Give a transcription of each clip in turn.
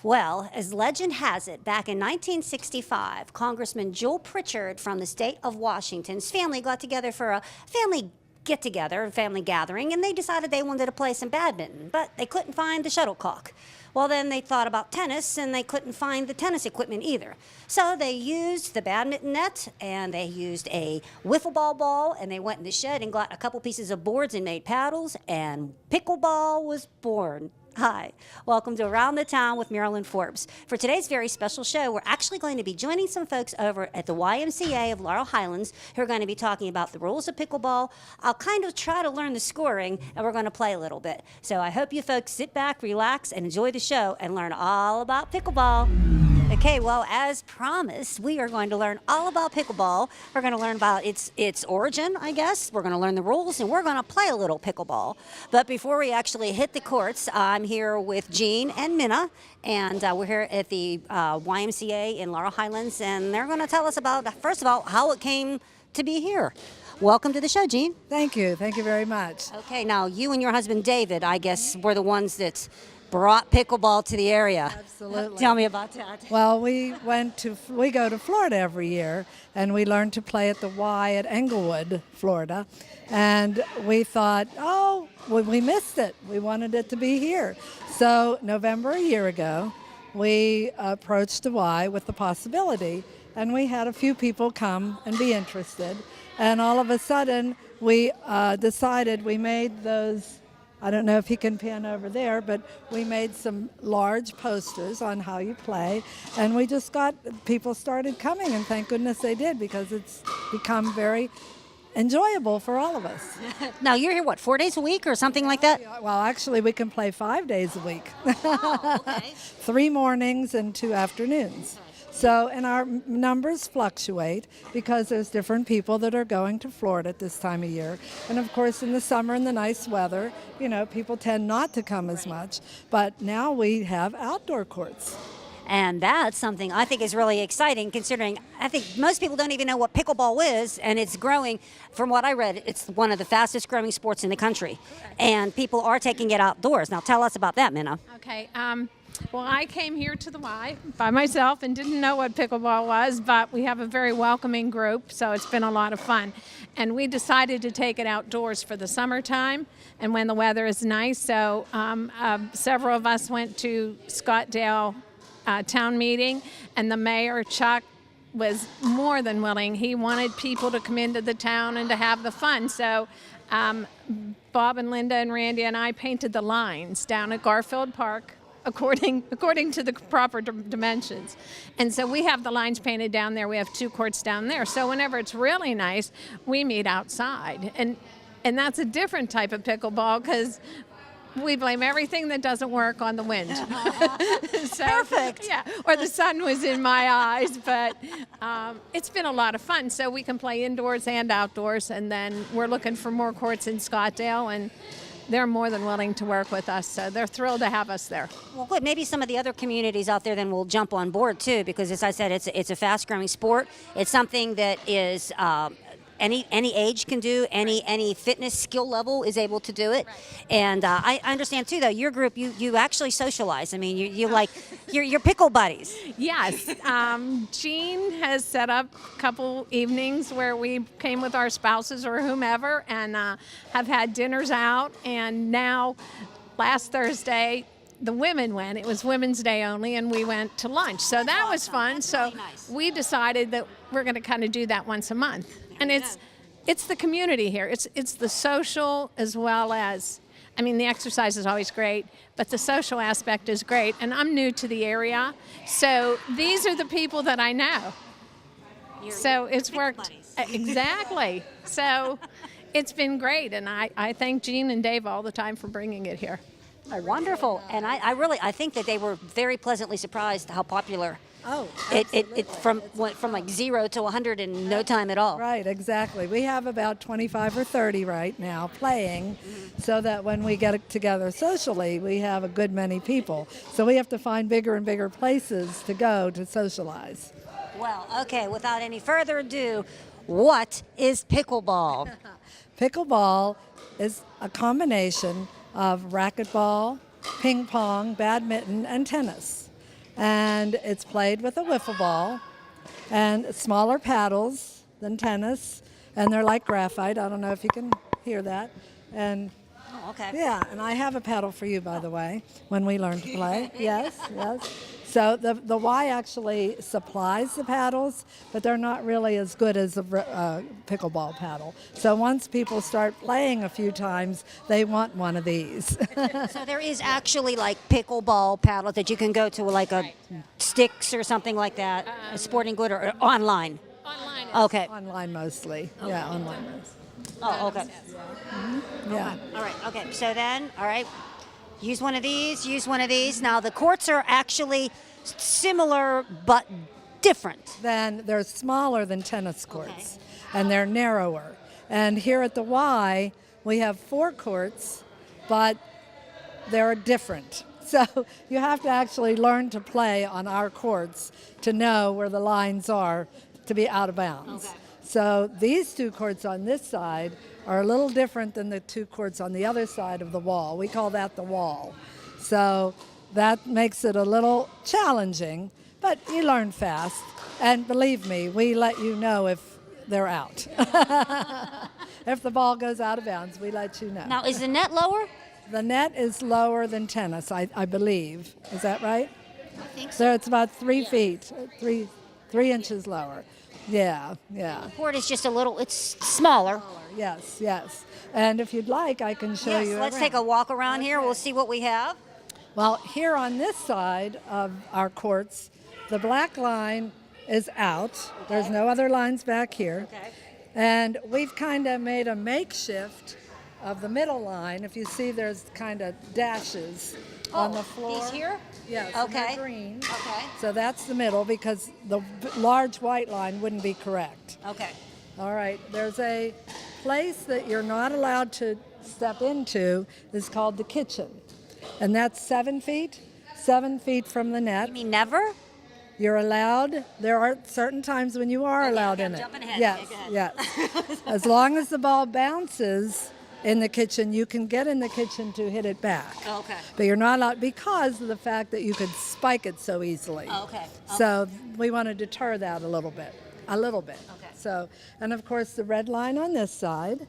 Well, as legend has it, back in 1965, Congressman Joel Pritchard from the state of Washington's family got together for a family get-together, a family gathering, and they decided they wanted to play some badminton, but they couldn't find the shuttlecock. Well, then they thought about tennis, and they couldn't find the tennis equipment either. So they used the badminton net, and they used a wiffle ball, and they went in the shed and got a couple pieces of boards and made paddles, and pickleball was born. Hi, welcome to Around the Town with Marilyn Forbes. For today's very special show, we're actually going to be joining some folks over at the YMCA of Laurel Highlands who are going to be talking about the rules of pickleball. I'll kind of try to learn the scoring, and we're going to play a little bit. So I hope you folks sit back, relax, and enjoy the show and learn all about pickleball. Okay, well, as promised, we are going to learn all about pickleball. We're going to learn about its origin, I guess. We're going to learn the rules, and we're going to play a little pickleball. But before we actually hit the courts, I'm here with Jean and Minna, and we're here at the YMCA in Laurel Highlands, and they're going to tell us about, first of all, how it came to be here. Welcome to the show, Jean. Thank you. Thank you very much. Okay, now you and your husband, David, I guess, were the ones that brought pickleball to the area. Absolutely. Tell me about that. Well, we go to Florida every year, and we learned to play at the Y at Englewood, Florida. And we thought, we missed it. We wanted it to be here. So November a year ago, we approached the Y with the possibility, and we had a few people come and be interested. And all of a sudden, we decided, we made those, I don't know if he can pan over there, but we made some large posters on how you play, and we just got, people started coming, and thank goodness they did, because it's become very enjoyable for all of us. Now, you're here, what, 4 days a week or something like that? Well, actually, we can play 5 days a week. Oh, okay. 3 mornings and 2 afternoons. So, and our numbers fluctuate because there's different people that are going to Florida at this time of year. And of course, in the summer and the nice weather, people tend not to come as much. But now we have outdoor courts. And that's something I think is really exciting, considering I think most people don't even know what pickleball is, and it's growing. From what I read, it's one of the fastest growing sports in the country. And people are taking it outdoors. Now, tell us about that, Minna. Okay. Well, I came here to the Y by myself and didn't know what pickleball was, but we have a very welcoming group, so it's been a lot of fun. And we decided to take it outdoors for the summertime and when the weather is nice. So several of us went to Scottdale town meeting, and the mayor, Chuck, was more than willing. He wanted people to come into the town and to have the fun. So Bob and Linda and Randy and I painted the lines down at Garfield Park according to the proper dimensions. And so we have the lines painted down there. We have 2 courts down there. So whenever it's really nice, we meet outside. And that's a different type of pickleball because we blame everything that doesn't work on the wind. So, perfect. Yeah, or the sun was in my eyes, but it's been a lot of fun. So we can play indoors and outdoors, and then we're looking for more courts in Scottdale, and they're more than willing to work with us, so they're thrilled to have us there. Well, good. Maybe some of the other communities out there then will jump on board too, because as I said, it's a fast-growing sport. It's something that is any age can do, any fitness skill level is able to do it. Right. And I understand too, though, your group, you actually socialize. I mean, you're pickle buddies. Yes. Jean has set up a couple evenings where we came with our spouses or whomever and have had dinners out. And now, last Thursday, the women went. It was Women's Day only, and we went to lunch. So that was fun. That's so really nice. We decided that we're going to kind of do that once a month. And it's the community here. It's the social as well as, I mean, the exercise is always great, but the social aspect is great. And I'm new to the area, so these are the people that I know. So it's worked. Exactly. So it's been great, and I thank Jean and Dave all the time for bringing it here. Oh, wonderful. And I think that they were very pleasantly surprised how popular it from like 0 to 100 in no time at all. Right, exactly. We have about 25 or 30 right now playing, so that when we get together socially, we have a good many people. So we have to find bigger and bigger places to go to socialize. Well, okay, without any further ado, what is pickleball? Pickleball is a combination of racquetball, ping pong, badminton, and tennis. and it's played with a wiffle ball and smaller paddles than tennis, and they're like graphite. I don't know if you can hear that. And Oh, okay. yeah, and I have a paddle for you, by the way, when we learn to play. Yes, yes. So the Y actually supplies the paddles, but they're not really as good as a pickleball paddle. So once people start playing a few times, they want one of these. So there is actually like pickleball paddles that you can go to, like a Sticks or something like that, a sporting good, or online. Online. Okay. Online mostly. Yeah, online mostly. Oh, okay. Yeah. All right. Okay. So then, all right. Use one of these. Use one of these. Now the courts are actually similar but different. Then they're smaller than tennis courts, and they're narrower. And here at the Y, we have 4 courts, but they're different. So you have to actually learn to play on our courts to know where the lines are to be out of bounds. Okay. So these 2 courts on this side are a little different than the 2 courts on the other side of the wall. We call that the wall. So that makes it a little challenging, but you learn fast. And believe me, we let you know if they're out. If the ball goes out of bounds, we let you know. Now, is the net lower? The net is lower than tennis, I believe. Is that right? I think So it's about 3 feet, 3 inches lower. Yeah, yeah. The court is just a little. It's smaller. Yes, yes. And if you'd like, I can show you Let's around. take a walk around here. We'll see what we have. Well, here on this side of our courts, the black line is out. There's no other lines back here. Okay. And we've kind of made a makeshift of the middle line. If you see, there's kind of dashes on the floor. These here? Yes. Okay. And they're green. Okay. So that's the middle because the large white line wouldn't be correct. Okay. All right. There's a place that you're not allowed to step into is called the kitchen. And that's 7 feet from the net. You mean never? You're allowed. There are certain times when you are allowed in I'm it. jumping ahead. Yes, Okay, go yes. As long as the ball bounces in the kitchen, you can get in the kitchen to hit it back. Okay. But you're not allowed because of the fact that you could spike it so easily. Okay. So we want to deter that a little bit. Okay. So, and of course the red line on this side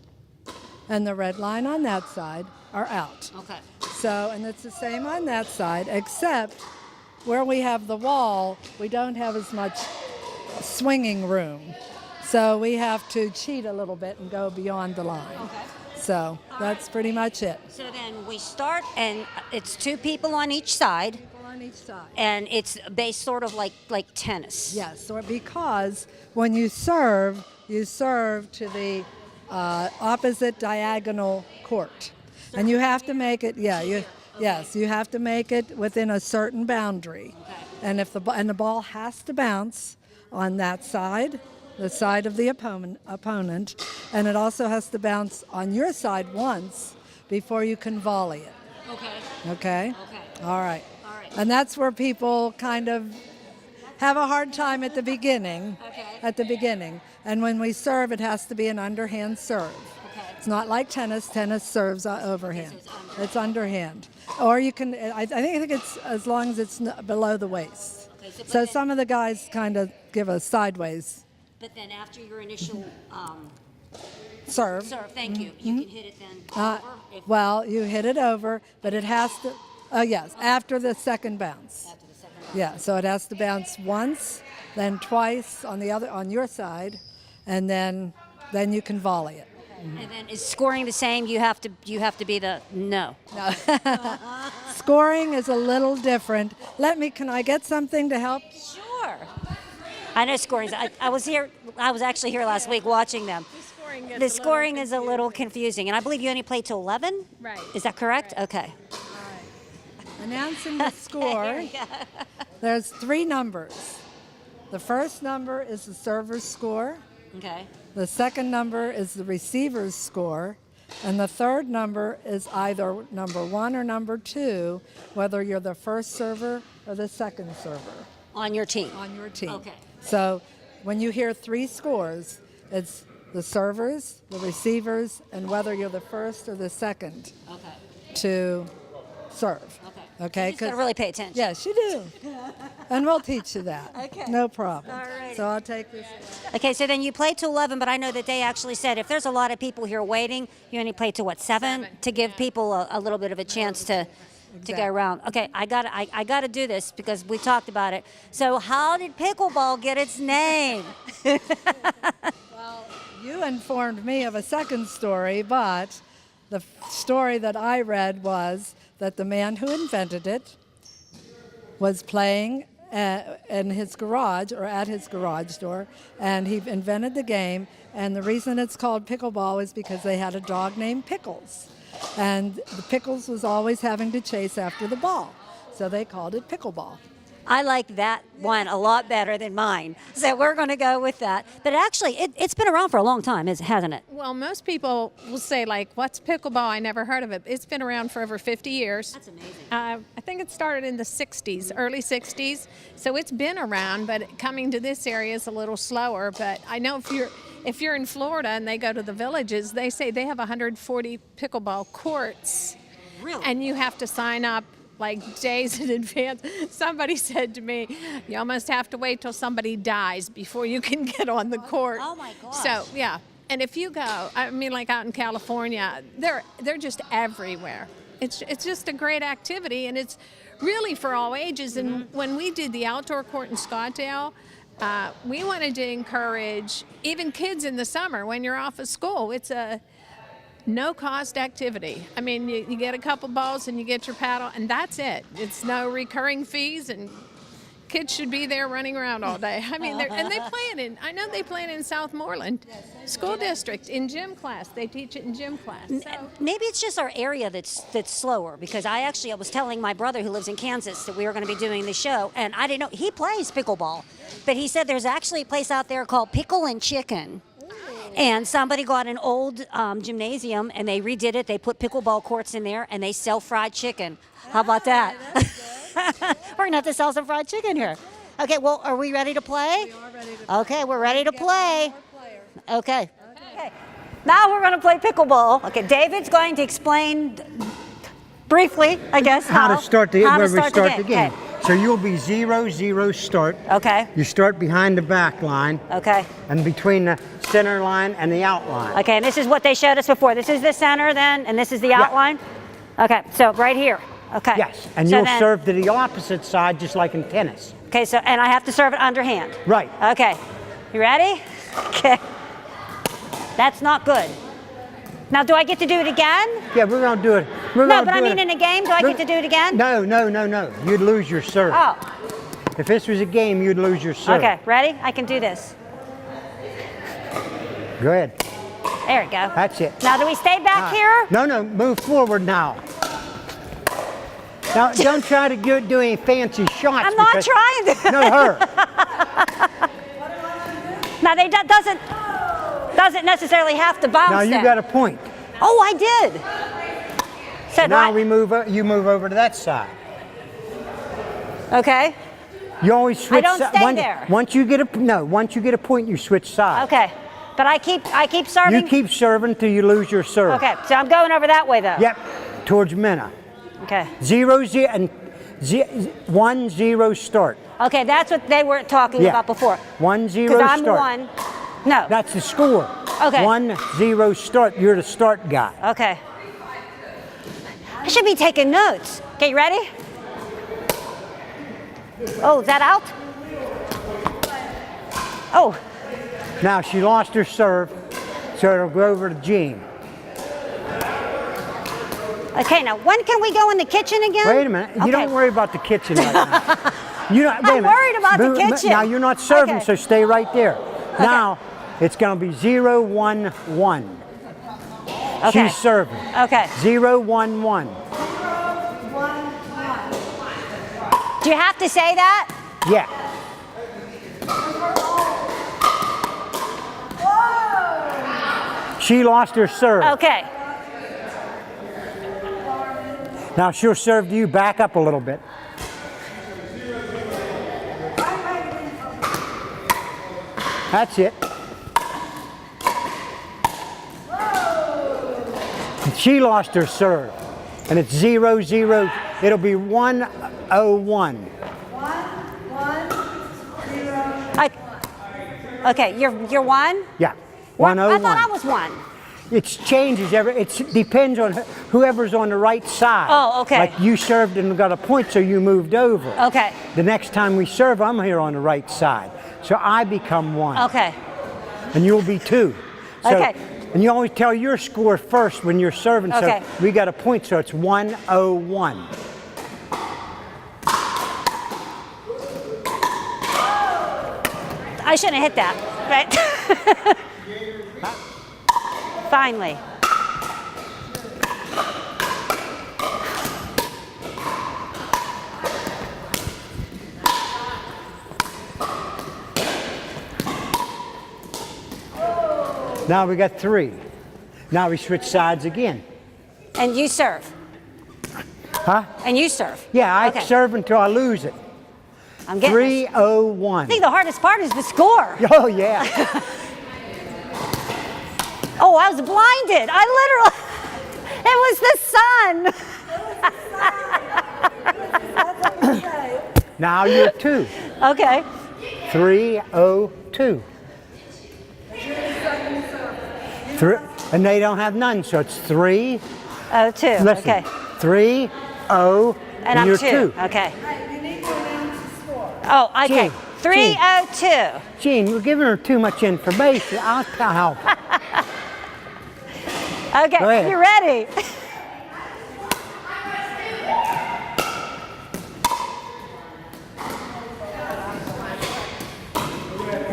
and the red line on that side are out. Okay. So, and it's the same on that side, except where we have the wall, we don't have as much swinging room. So we have to cheat a little bit and go beyond the line. Okay. So that's pretty much it. So then we start, and it's 2 people on each side, People on each side. and it's based sort of like tennis. Yes, or because when you serve to the opposite diagonal court. And you have to make it, yes, you have to make it within a certain boundary. Okay. And if the ball has to bounce on that side, the side of the opponent, and it also has to bounce on your side once before you can volley it. Okay. Okay? Okay. All right. All right. And that's where people kind of have a hard time at the beginning. Okay. At the beginning. And when we serve, it has to be an underhand serve. Okay. It's not like tennis. Tennis serves overhand. Okay, so it's It's underhand. Or you can, I think it's as long as it's below the waist. Okay, so but So then- some of the guys kind of give a sideways But then after your initial serve. serve, thank you, you can hit it then Uh, over. If Well, you hit it over, but it has to, yes, after the second bounce. after the second round. Yeah, so it has to bounce once, then twice on your side, and then you can volley it. And then is scoring the same? You have to be the no. Scoring is a little different. Can I get something to help? Sure. I know scoring. I was here. I was actually here last week watching them. The scoring is a little confusing, and I believe you only play till 11. Right. Is that correct? Okay. Announcing the score, there's 3 numbers. The first number is the server's score. Okay. The second number is the receiver's score, and the third number is either number 1 or number 2, whether you're the first server or the second server On your team. on your team. Okay. So when you hear 3 scores, it's the servers, the receivers, and whether you're the first or the second Okay. to serve. Okay. Okay? You just gotta really pay attention. Yes, you do. And we'll teach you that. Okay. No problem. All righty. So I'll take this. Okay, so then you play to 11, but I know that they actually said if there's a lot of people here waiting, you only play to what, 7? To give people a little bit of a chance to go around. Okay, I gotta do this because we talked about it. So how did pickleball get its name? Well, you informed me of a second story, but the story that I read was that the man who invented it was playing in his garage or at his garage door, and he invented the game. And the reason it's called pickleball is because they had a dog named Pickles, and the Pickles was always having to chase after the ball, so they called it pickleball. I like that one a lot better than mine, so we're going to go with that. But actually, it's been around for a long time, hasn't it? Well, most people will say, like, what's pickleball? I never heard of it. It's been around for over 50 years. That's amazing. I think it started in the 60s, early 60s. So it's been around, but coming to this area is a little slower. But I know if you're in Florida and they go to the villages, they say they have 140 pickleball courts. Really? And you have to sign up like days in advance. Somebody said to me, you almost have to wait till somebody dies before you can get on the court. Oh my gosh. So yeah, and if you go, I mean, like out in California, they're just everywhere. It's just a great activity, and it's really for all ages. And when we did the outdoor court in Scottsdale, we wanted to encourage even kids in the summer when you're off of school. It's a no-cost activity. I mean, you get a couple balls and you get your paddle, and that's it. It's no recurring fees, and kids should be there running around all day. I mean, and they play it in, I know they play it in Southmoreland School District in gym class. They teach it in gym class. So. Maybe it's just our area that's slower, because I was telling my brother who lives in Kansas that we were going to be doing the show, and I didn't know he plays pickleball, but he said there's actually a place out there called Pickle and Chicken. And somebody got an old gymnasium and they redid it. They put pickleball courts in there and they sell fried chicken. How about that? We're going to have to sell some fried chicken here. Okay, well, are we ready to play? We are ready to play. Okay, we're ready to play. Okay. Now we're going to play pickleball. Okay, David's going to explain briefly, I guess, how to start the game. Okay. So you'll be 0-0 start. Okay. You start behind the back line. Okay. And between the center line and the outline. Okay, and this is what they showed us before. This is the center then, and this is the outline? Okay, so right here. Okay. Yes, and so you'll then, serve to the opposite side just like in tennis. Okay, so, and I have to serve it underhand. Right. Okay, you ready? Okay. That's not good. Now, do I get to do it again? Yeah, we're going to do it. No, but I mean in a game, do I get to do it again? No. You'd lose your serve. Oh. If this was a game, you'd lose your serve. Okay, ready? I can do this. Go ahead. There we go. That's it. Now, do we stay back here? No, move forward now. Now, don't try to do any fancy shots. I'm not trying to. No, her. Now, they doesn't necessarily have to bounce. Now, you then. got a point. Oh, I did. So Now you move over to that side. Okay. You always switch. I don't stay there. Once you get a point, you switch sides. Okay. But I keep serving. You keep serving till you lose your serve. Okay. So I'm going over that way though. Yep. Towards Minna. Okay. 0-0 and 1-0 start. Okay, that's what they were talking about before. 1-0 start. Because I'm one. No. That's the score. Okay. 1-0 start. You're the start guy. Okay. I should be taking notes. Okay, you ready? Oh, is that out? Oh. Now she lost her serve, so it'll go over to Jean. Okay, now when can we go in the kitchen again? Wait a minute. You don't worry about the kitchen right now. I'm worried about the kitchen. Now you're not serving, Okay. so stay right there. Okay. Now it's going to be 0-1-1. Okay. She's serving. Okay. 0-1-1. Do you have to say that? Yeah. She lost her serve. Okay. Now she'll serve to you. Back up a little bit. That's it. She lost her serve. And it's 0-0 It'll be 101. Okay, you're one? Yeah, What? 101. I thought I was one. It changes it depends on whoever's on the right side. Oh, okay. Like you served and got a point, so you moved over. Okay. The next time we serve, I'm here on the right side. So I become one. Okay. And you'll be two. So, Okay. And you always tell your score first when you're serving. Okay. So we got a point, so it's 101. I shouldn't have hit that, right? Finally. Now we got 3. Now we switch sides again. And you serve. Huh? And you serve. Yeah, I Okay. serve until I lose it. I'm getting this. 301. I think the hardest part is the score. Oh, yeah. Oh, I was blinded. I literally, it was the sun. Now you're 2. Okay. 302. And they don't have none, so it's 3. Oh, 2. Listen, Okay. 3, 0, And I'm you're 2. 2. Okay. Oh, okay. Gee, 302. Gene, you're giving her too much information. I'll help. Okay, Go ahead. you ready?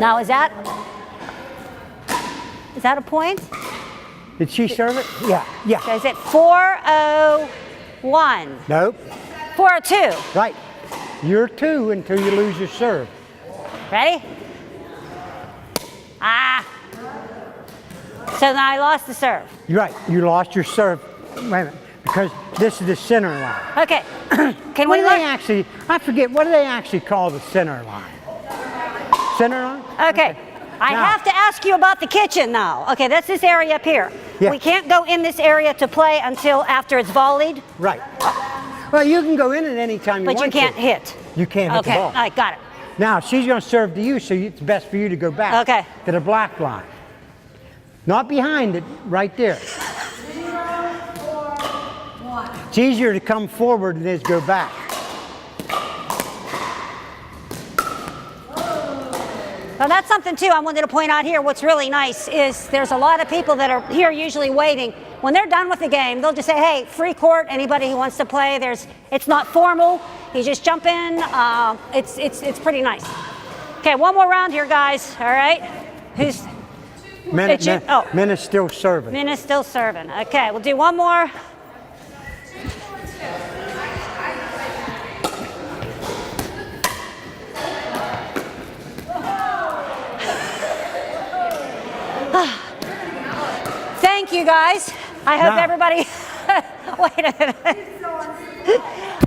Now, is that a point? Did she serve it? Yeah, yeah. Is it 401? Nope. 402. Right. You're 2 until you lose your serve. Ready? Ah. So now I lost the serve. You're right. You lost your serve. Wait a minute. Because this is the center line. Okay. Can What we do they look? actually, I forget, what do they actually call the center line? Center line? Okay. I Now- have to ask you about the kitchen now. Okay, that's this area up here. Yeah. We can't go in this area to play until after it's volleyed, Right. Well, you can go in at any time you but want you can't to. hit. You can't hit Okay, the all ball. right, got it. Now, she's going to serve to you, so it's best for you to go back Okay. to the black line. Not behind it, right there. It's easier to come forward than it is go back. Now that's something too I wanted to point out here. What's really nice is there's a lot of people that are here usually waiting. When they're done with the game, they'll just say, hey, free court, anybody who wants to play. It's not formal. You just jump in. It's pretty nice. Okay, one more round here, guys. All right. Who's It's you? Oh. Minute's still serving. Mina's still serving. Okay, we'll do one more. Thank you, guys. I hope Now- everybody. Wait a minute.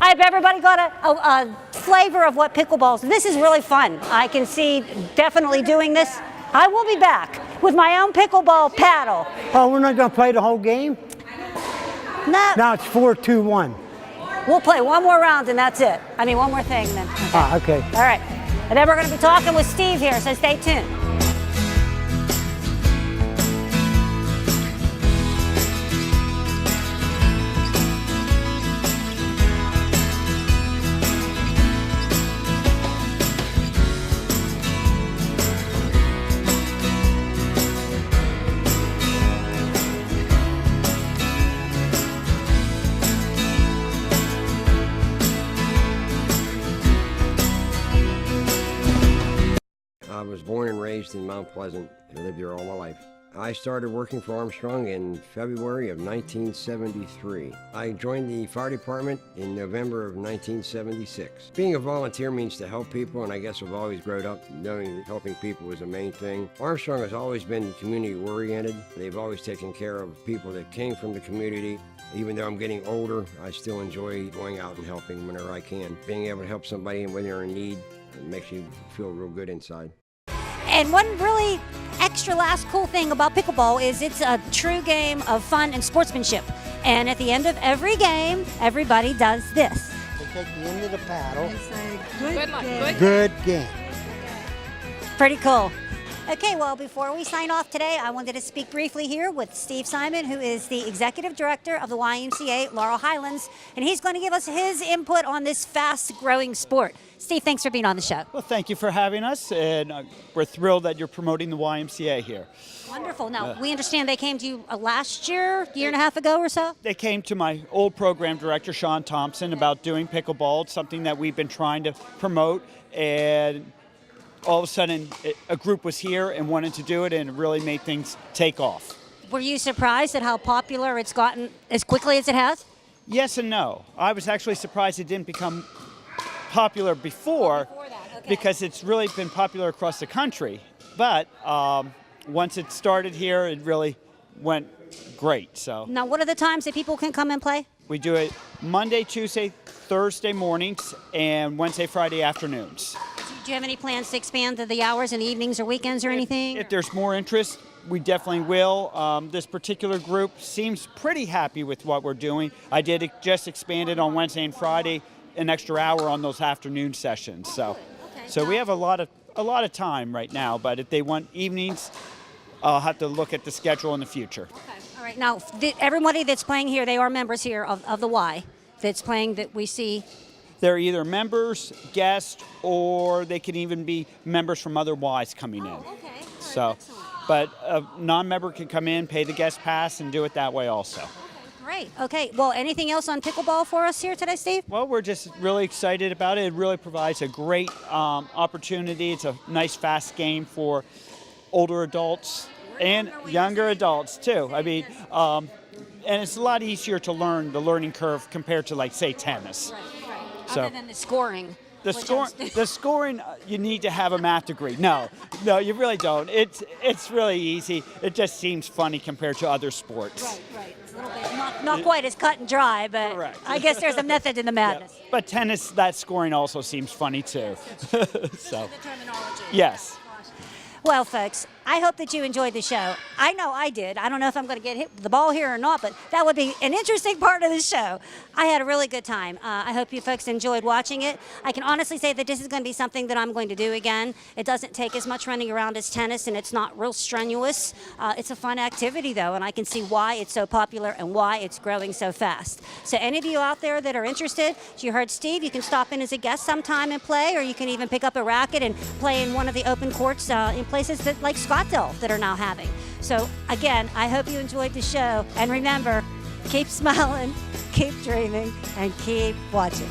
I hope everybody got a flavor of what pickleball is. This is really fun. I can see definitely doing this. I will be back with my own pickleball paddle. Oh, we're not going to play the whole game? No, Now it's 4-2-1. we'll play one more round and that's it. I mean, one more thing and then. Okay. Ah, okay. All right. And then we're going to be talking with Steve here, so stay tuned. I was born and raised in Mount Pleasant and lived here all my life. I started working for Armstrong in February of 1973. I joined the fire department in November of 1976. Being a volunteer means to help people, and I guess I've always grown up knowing that helping people was the main thing. Armstrong has always been community-oriented. They've always taken care of people that came from the community. Even though I'm getting older, I still enjoy going out and helping whenever I can. Being able to help somebody when they're in need, it makes you feel real good inside. And one really extra last cool thing about pickleball is it's a true game of fun and sportsmanship. And at the end of every game, everybody does this. take the end of the paddle. They say, good luck. game. Good game. Pretty cool. Okay, well, before we sign off today, I wanted to speak briefly here with Steve Simon, who is the executive director of the YMCA Laurel Highlands, and he's going to give us his input on this fast-growing sport. Steve, thanks for being on the show. Well, thank you for having us, and we're thrilled that you're promoting the YMCA here. Wonderful. Now, we understand they came to you last year and a half ago or so? They came to my old program director, Sean Thompson, about doing pickleball. It's something that we've been trying to promote, and all of a sudden a group was here and wanted to do it, and it really made things take off. Were you surprised at how popular it's gotten as quickly as it has? Yes and no. I was actually surprised it didn't become popular before, because it's really been popular across the country. But once it started here, it really went great. So Now, what are the times that people can come and play? we do it Monday, Tuesday, Thursday mornings, and Wednesday, Friday afternoons. Do you have any plans to expand to the hours in the evenings or weekends or anything? If there's more interest, we definitely will. This particular group seems pretty happy with what we're doing. I did just expand it on Wednesday and Friday, an extra hour on those afternoon sessions. So we have a lot of time right now. But if they want evenings, I'll have to look at the schedule in the future. All right. Now, everybody that's playing here, they are members here of the Y that's playing that we see. They're either members, guests, or they can even be members from other Ys coming in. Okay. So, but a non-member can come in, pay the guest pass, and do it that way also. Great. Okay. Well, anything else on pickleball for us here today, Steve? Well, we're just really excited about it. It really provides a great opportunity. It's a nice, fast game for older adults and younger adults too. I mean, and it's a lot easier to learn, the learning curve, compared to, like, say, tennis. So, Other than the scoring. the scoring, you need to have a math degree. No, you really don't. It's really easy. It just seems funny compared to other sports. Right. It's a little bit not quite as cut and dry, but Correct. I guess there's a method in the madness. But tennis, that scoring also seems funny too. So, The terminology. yes. Well, folks, I hope that you enjoyed the show. I know I did. I don't know if I'm going to get hit with the ball here or not, but that would be an interesting part of the show. I had a really good time. I hope you folks enjoyed watching it. I can honestly say that this is going to be something that I'm going to do again. It doesn't take as much running around as tennis, and it's not real strenuous. It's a fun activity, though, and I can see why it's so popular and why it's growing so fast. So any of you out there that are interested, you heard Steve, you can stop in as a guest sometime and play, or you can even pick up a racket and play in one of the open courts in places that, like Scottsdale, that are now having. So again, I hope you enjoyed the show, and remember, keep smiling, keep dreaming, and keep watching.